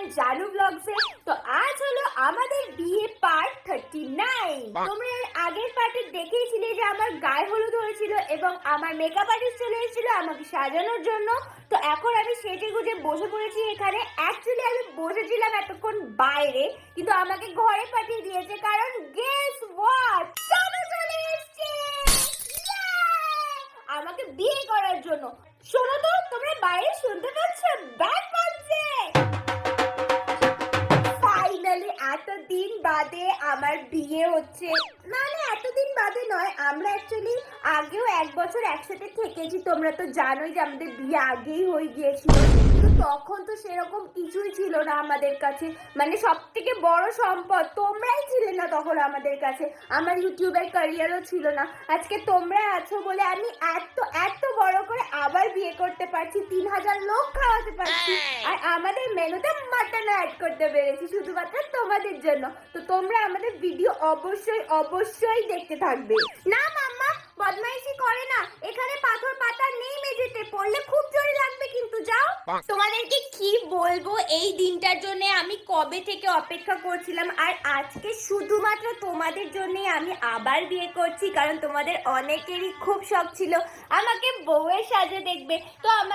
And জানু ব্লগসে। তো আজ হলো আমাদের বিয়ে পার্ট 39। তোমরা এর আগের পার্টে দেখেছিলে যে আমার গায়ে হলুদ হয়েছিল এবং আমার মেকআপ আর্টিস্ট চলে এসেছিল আমাকে সাজানোর জন্য। তো এখন আমি সেজে গুজে বসে পড়েছি এখানে। অ্যাকচুয়ালি আমি বসেছিলাম এতক্ষণ বাইরে, কিন্তু আমাকে ঘরে পাঠিয়ে দিয়েছে কারণ গেস হোয়াট, সোনু চলে এসেছে আমাকে বিয়ে করার জন্য। শোনো তো, তোমরা বাইরে শুনতে পাচ্ছ ব্যাগ বাজছে। ফাইনালি এতদিন বাদে আমার বিয়ে হচ্ছে। মানে এতদিন বাদে নয়, আমরা অ্যাকচুয়ালি আগেও 1 বছর একসাথে থেকেছি। তোমরা তো জানোই যে আমাদের বিয়ে আগেই হয়ে গিয়েছিল, কিন্তু তখন তো সেরকম কিছুই ছিল না আমাদের কাছে। মানে সব থেকে বড় সম্পদ তোমরাই ছিলে না তখন আমাদের কাছে। আমার ইউটিউবের ক্যারিয়ারও ছিল না। আজকে তোমরা আছো বলে আমি এত এত বড় করে আবার বিয়ে করতে পারছি, 3000 লোক খাওয়াতে পারছি, আর আমাদের মেনুতে মাটন অ্যাড করতে পেরেছি শুধুমাত্র তোমাদের জন্য। তো তোমরা আমাদের ভিডিও অবশ্যই অবশ্যই দেখতে থাকবে। না মাম্মা, বদমাইশি করে না, এখানে পাথর পাতা নেই মেঝেতে, পড়লে খুব জোরে লাগবে কিন্তু। যাও। তোমাদেরকে কি বলবো, এই দিনটার জন্য আমি কবে থেকে অপেক্ষা করছিলাম, আর আজকে শুধুমাত্র তোমাদের জন্যই আমি আবার বিয়ে করছি। কারণ তোমাদের অনেকেরই খুব শখ ছিল আমাকে বউয়ের সাজে দেখবে। তো